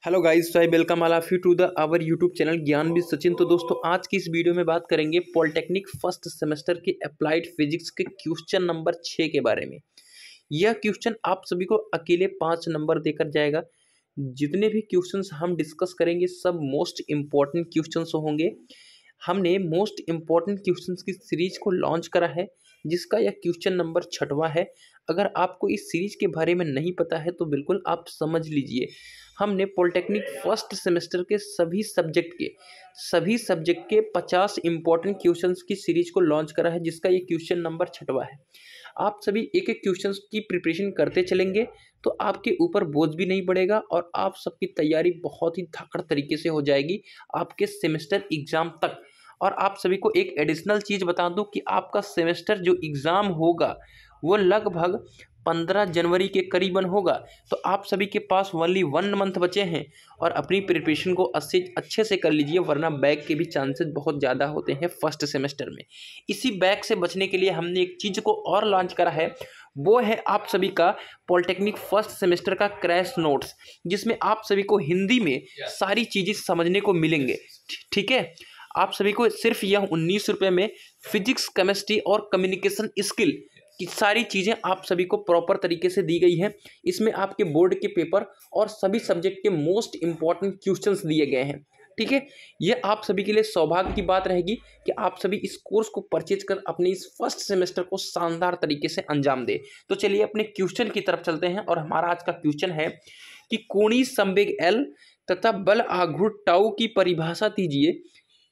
Hello guys, I welcome all of you to the our YouTube channel Gyan with Sachin. तो दोस्तों, आज की इस वीडियो में बात करेंगे पॉलिटेक्निक फर्स्ट सेमेस्टर के अप्लाइड फिजिक्स के क्वेश्चन नंबर 6 के बारे में। यह क्वेश्चन आप सभी को अकेले 5 नंबर देकर जाएगा। जितने भी क्वेश्चंस हम डिस्कस करेंगे सब मोस्ट इम्पॉर्टेंट क्वेश्चंस होंगे। हमने मोस्ट इम्पॉर्टेंट क्वेश्चंस की सीरीज को लॉन्च करा है, जिसका यह क्वेश्चन नंबर 6वां है। अगर आपको इस सीरीज के बारे में नहीं पता है तो बिल्कुल आप समझ लीजिए। हमने पॉलिटेक्निक फर्स्ट सेमेस्टर के सभी सब्जेक्ट के 50 इंपॉर्टेंट क्वेश्चंस की सीरीज को लॉन्च करा है, जिसका ये क्वेश्चन नंबर 6वां है। आप सभी एक एक क्वेश्चंस की प्रिपरेशन करते चलेंगे तो आपके ऊपर बोझ भी नहीं पड़ेगा और आप सबकी तैयारी बहुत ही धाकड़ तरीके से हो जाएगी आपके सेमेस्टर एग्जाम तक। और आप सभी को एक एडिशनल चीज़ बता दूं कि आपका सेमेस्टर जो एग्ज़ाम होगा वो लगभग 15 जनवरी के करीबन होगा। तो आप सभी के पास ओनली 1 मंथ बचे हैं और अपनी प्रिपरेशन को अच्छे से कर लीजिए, वरना बैक के भी चांसेस बहुत ज़्यादा होते हैं फर्स्ट सेमेस्टर में। इसी बैक से बचने के लिए हमने एक चीज़ को और लॉन्च करा है, वो है आप सभी का पॉलिटेक्निक फर्स्ट सेमेस्टर का क्रैश नोट्स, जिसमें आप सभी को हिंदी में सारी चीज़ें समझने को मिलेंगे। ठीक है, आप सभी को सिर्फ यह 19 रुपये में फिजिक्स, केमिस्ट्री और कम्युनिकेशन स्किल की सारी चीज़ें आप सभी को प्रॉपर तरीके से दी गई है। इसमें आपके बोर्ड के पेपर और सभी सब्जेक्ट के मोस्ट इम्पॉर्टेंट क्वेश्चंस दिए गए हैं। ठीक है, ये आप सभी के लिए सौभाग्य की बात रहेगी कि आप सभी इस कोर्स को परचेज कर अपने इस फर्स्ट सेमेस्टर को शानदार तरीके से अंजाम दे। तो चलिए अपने क्वेश्चन की तरफ चलते हैं और हमारा आज का क्वेश्चन है कि कोणीय संवेग एल तथा बल आघूर्ण टाउ की परिभाषा दीजिए,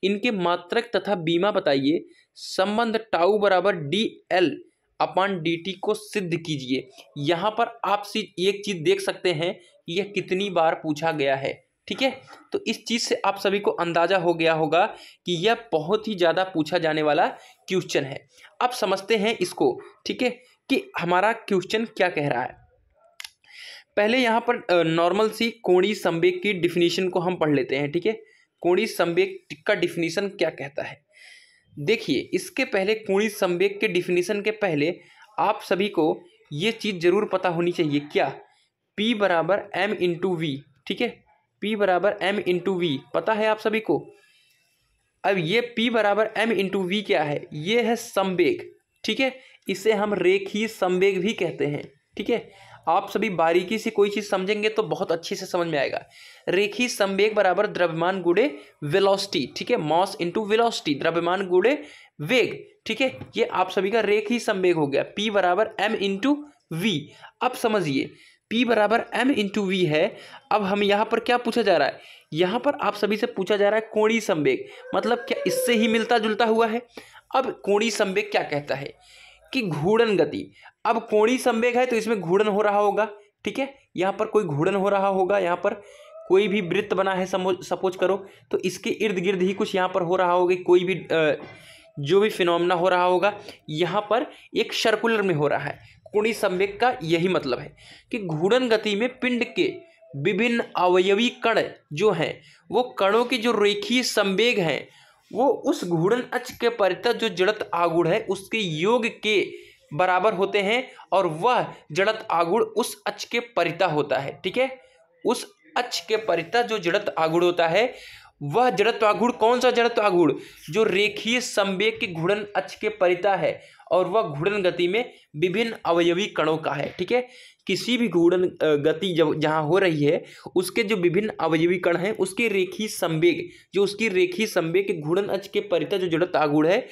इनके मात्रक तथा बीमा बताइए, संबंध टाउ बराबर D L upon D T को सिद्ध कीजिए। यहाँ पर आप एक चीज देख सकते हैं कि यह कितनी बार पूछा गया है। ठीक है, तो इस चीज से आप सभी को अंदाजा हो गया होगा कि यह बहुत ही ज्यादा पूछा जाने वाला क्वेश्चन है। अब समझते हैं इसको, ठीक है, कि हमारा क्वेश्चन क्या कह रहा है। पहले यहाँ पर नॉर्मल सी कोणीय संवेग की डिफिनीशन को हम पढ़ लेते हैं। ठीक है, कोणीय संवेग का डिफिनीशन क्या कहता है। देखिए, इसके पहले कोणीय संवेग के डिफिनीशन के पहले आप सभी को ये चीज़ जरूर पता होनी चाहिए, क्या P बराबर m इंटू वी। ठीक है, P बराबर m इंटू वी पता है आप सभी को। अब ये P बराबर m इंटू वी क्या है, ये है संवेग। ठीक है, इसे हम रेखीय संवेग भी कहते हैं। ठीक है, आप सभी बारीकी से कोई चीज़ समझेंगे तो बहुत अच्छे से समझ में आएगा। रेखीय संवेग बराबर द्रव्यमान गुणे वेलोसिटी। ठीक है, मॉस इंटू वेलोसिटी, द्रव्यमान गुणे वेग। ठीक है, ये आप सभी का रेखीय संवेग हो गया, P बराबर m इंटू वी। अब समझिए, P बराबर m इंटू वी है। अब हम यहाँ पर क्या पूछा जा रहा है, यहाँ पर आप सभी से पूछा जा रहा है कोणीय संवेग, मतलब क्या इससे ही मिलता जुलता हुआ है। अब कोणीय संवेग क्या कहता है कि घूर्णन गति। अब कोणीय संवेग है तो इसमें घूर्णन हो रहा होगा। ठीक है, यहाँ पर कोई घूर्णन हो रहा होगा, यहाँ पर कोई भी वृत्त बना है सपोज करो, तो इसके इर्द गिर्द ही कुछ यहाँ पर हो रहा होगा, कोई भी जो भी फिनोमेना हो रहा होगा यहाँ पर एक सर्कुलर में हो रहा है। कोणीय संवेग का यही मतलब है कि घूर्णन गति में पिंड के विभिन्न अवयवी कण जो हैं, वो कणों की जो रेखीय संवेग हैं वो उस घूर्णन अक्ष के परितः जो जड़त्व आघूर्ण है उसके योग के बराबर होते हैं, और वह जड़त्व आघूर्ण उस अक्ष के परितः होता है। ठीक है, उस अक्ष के परितः जो जड़त्व आघूर्ण होता है, वह जड़त्व आघूर्ण कौन सा जड़त्व आघूर्ण, जो रेखीय संवेग के घूर्णन अक्ष के परितः है और वह घूर्णन गति में विभिन्न अवयवी कणों का है। ठीक है, किसी भी घूर्णन गति जब जहाँ हो रही है उसके जो विभिन्न अवयवी कण हैं उसके रेखीय संवेग, जो उसकी रेखीय संवेग के घूर्णन अक्ष के परितः जो जड़त्व आघूर्ण है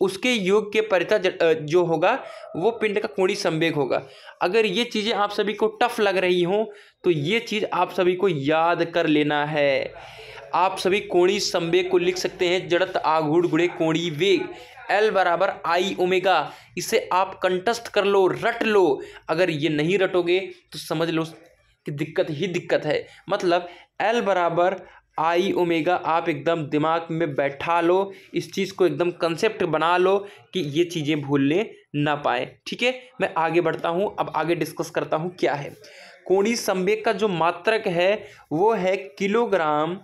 उसके योग के परितः जो होगा वो पिंड का कोणीय संवेग होगा। अगर ये चीज़ें आप सभी को टफ लग रही हों तो ये चीज़ आप सभी को याद कर लेना है। आप सभी कोणीय संवेग को लिख सकते हैं जड़त्व आघूर्ण गुणे कोणीय वेग, L बराबर आई ओमेगा। इसे आप कंठस्थ कर लो, रट लो। अगर ये नहीं रटोगे तो समझ लो कि दिक्कत ही दिक्कत है। मतलब L बराबर आई ओमेगा आप एकदम दिमाग में बैठा लो, इस चीज़ को एकदम कंसेप्ट बना लो कि ये चीज़ें भूलने ना पाए। ठीक है, मैं आगे बढ़ता हूँ, अब आगे डिस्कस करता हूँ क्या है। कोणीय संवेग का जो मात्रक है वो है किलोग्राम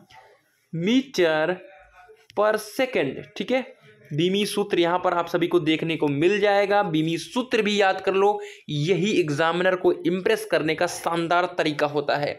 मीटर पर सेकेंड। ठीक है, बीमी सूत्र यहाँ पर आप सभी को देखने को मिल जाएगा। बीमी सूत्र भी याद कर लो, यही एग्जामिनर को इम्प्रेस करने का शानदार तरीका होता है।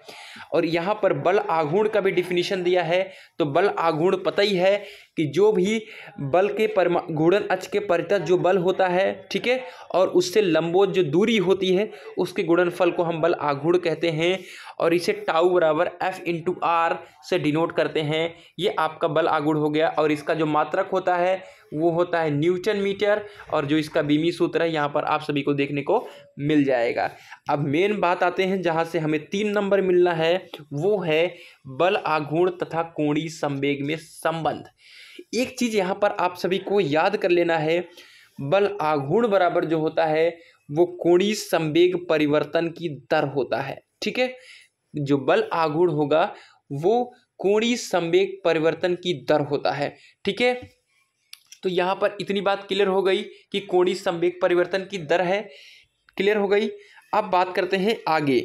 और यहाँ पर बल आघूर्ण का भी डिफिनीशन दिया है। तो बल आघूर्ण पता ही है कि जो भी बल के घूर्णन अक्ष के परितः जो बल होता है, ठीक है, और उससे लंबवत जो दूरी होती है उसके गुणनफल को हम बल आघूर्ण कहते हैं। और इसे टाउ बराबर F/R से डिनोट करते हैं। ये आपका बल आघूर्ण हो गया। और इसका जो मात्रक होता है वो होता है न्यूटन मीटर। और जो इसका बीमी सूत्र है यहाँ पर आप सभी को देखने को मिल जाएगा। अब मेन बात आते हैं जहाँ से हमें 3 नंबर मिलना है, वो है बल आघूर्ण तथा कोणीय संवेग में संबंध। एक चीज यहाँ पर आप सभी को याद कर लेना है, बल आघूर्ण बराबर जो होता है वो कोणीय संवेग परिवर्तन की दर होता है। ठीक है, जो बल आघूर्ण होगा वो कोणीय संवेग परिवर्तन की दर होता है। ठीक है, तो यहाँ पर इतनी बात क्लियर हो गई कि कोणीय संवेग परिवर्तन की दर है, क्लियर हो गई। अब बात करते हैं आगे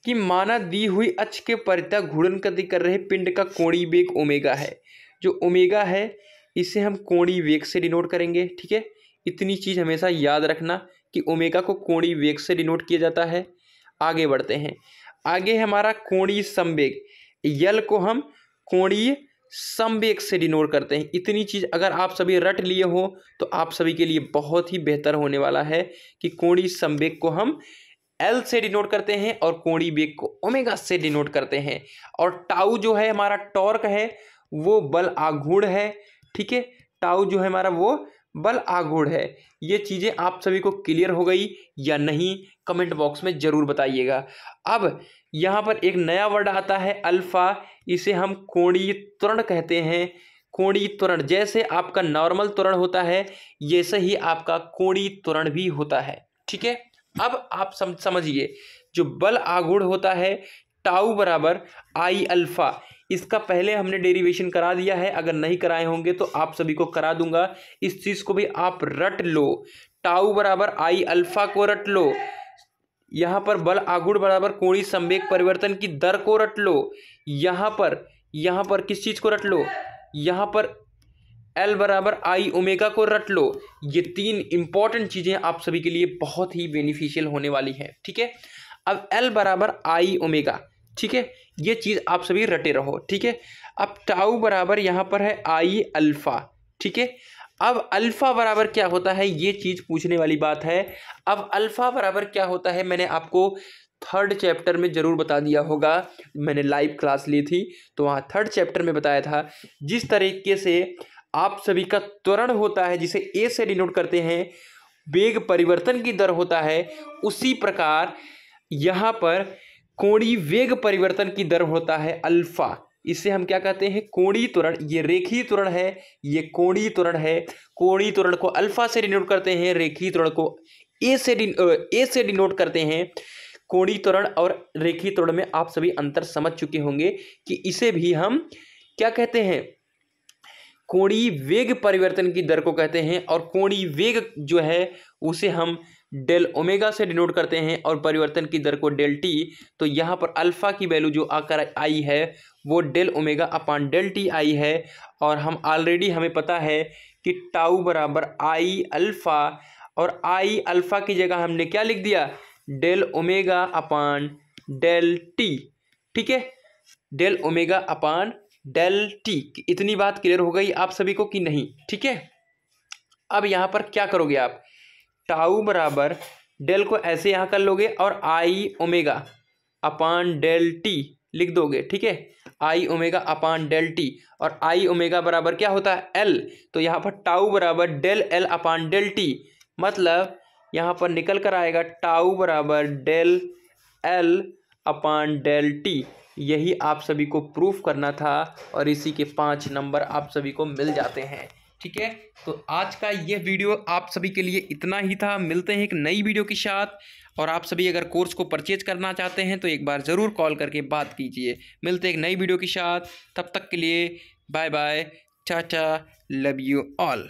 कि माना दी हुई अक्ष के परितः घूर्णन गति कर रहे पिंड का कोणीय वेग ओमेगा है। जो ओमेगा है इसे हम कोणीय वेग से डिनोट करेंगे। ठीक है, इतनी चीज हमेशा याद रखना कि ओमेगा को कोणीय वेग से डिनोट किया जाता है। आगे बढ़ते हैं, आगे हमारा कोणीय संवेग, यल को हम कोणीय संवेग से डिनोट करते हैं। इतनी चीज अगर आप सभी रट लिए हो तो आप सभी के लिए बहुत ही बेहतर होने वाला है कि कोणीय संवेग को हम एल से डिनोट करते हैं और कोणीय वेग को ओमेगा से डिनोट करते हैं। और टाउ जो है हमारा टॉर्क है वो बल आघूर्ण है। ठीक है, टाउ जो है हमारा वो बल आघूर्ण है। ये चीजें आप सभी को क्लियर हो गई या नहीं, कमेंट बॉक्स में जरूर बताइएगा। अब यहाँ पर एक नया वर्ड आता है अल्फा, इसे हम कोणीय त्वरण कहते हैं। कोणीय त्वरण, जैसे आपका नॉर्मल त्वरण होता है जैसे ही आपका कोणीय त्वरण भी होता है। ठीक है, अब आप समझिए जो बल आघूर्ण होता है टाउ बराबर आई अल्फा, इसका पहले हमने डेरिवेशन करा दिया है। अगर नहीं कराए होंगे तो आप सभी को करा दूंगा, इस चीज को भी आप रट लो। टाउ बराबर आई अल्फा को रट लो, यहाँ पर बल आघूर्ण बराबर कोणीय संवेग परिवर्तन की दर को रट लो। यहाँ पर किस चीज को रट लो, यहाँ पर एल बराबर आई ओमेगा को रट लो। ये 3 इंपॉर्टेंट चीजें आप सभी के लिए बहुत ही बेनिफिशियल होने वाली हैं। ठीक है, अब एल बराबर आई ओमेगा, ठीक है, ये चीज आप सभी रटे रहो। ठीक है, अब टाउ बराबर यहाँ पर है आई अल्फा। ठीक है, अब अल्फा बराबर क्या होता है ये चीज पूछने वाली बात है। अब अल्फा बराबर क्या होता है मैंने आपको 3rd चैप्टर में जरूर बता दिया होगा, मैंने लाइव क्लास ली थी तो वहाँ 3rd चैप्टर में बताया था। जिस तरीके से आप सभी का त्वरण होता है जिसे ए से डिनोट करते हैं, वेग परिवर्तन की दर होता है, उसी प्रकार यहाँ पर कोणीय वेग परिवर्तन की दर होता है अल्फा। इसे हम क्या कहते हैं, कोणीय त्वरण। ये रेखीय त्वरण है, ये कोणीय त्वरण है। कोणीय त्वरण को अल्फा से डिनोट करते हैं, रेखीय त्वरण को ए से डिनोट करते हैं। कोणीय त्वरण और रेखीय त्वरण में आप सभी अंतर समझ चुके होंगे कि इसे भी हम क्या कहते हैं, कोणीय वेग परिवर्तन की दर को कहते हैं। और कोणीय वेग जो है उसे हम डेल ओमेगा से डिनोट करते हैं और परिवर्तन की दर को डेल टी। तो यहाँ पर अल्फा की वैल्यू जो आकर आई है वो del omega upon del t आई है। और हम ऑलरेडी हमें पता है कि टाउ बराबर आई अल्फा, और आई अल्फा की जगह हमने क्या लिख दिया, del omega upon del t. ठीक है, del omega upon del t. इतनी बात क्लियर हो गई आप सभी को कि नहीं? ठीक है, अब यहाँ पर क्या करोगे आप, टाउ बराबर डेल को ऐसे यहाँ कर लोगे और आई ओमेगा अपान डेल टी लिख दोगे। ठीक है, आई ओमेगा अपान डेल टी, और आई ओमेगा बराबर क्या होता है, एल। तो यहाँ पर टाउ बराबर del l upon del t, मतलब यहाँ पर निकल कर आएगा टाउ बराबर del l upon del t. यही आप सभी को प्रूफ करना था और इसी के 5 नंबर आप सभी को मिल जाते हैं। ठीक है, तो आज का ये वीडियो आप सभी के लिए इतना ही था। मिलते हैं एक नई वीडियो के साथ, और आप सभी अगर कोर्स को परचेज करना चाहते हैं तो एक बार ज़रूर कॉल करके बात कीजिए। मिलते हैं एक नई वीडियो के साथ, तब तक के लिए bye bye, tata, love you all.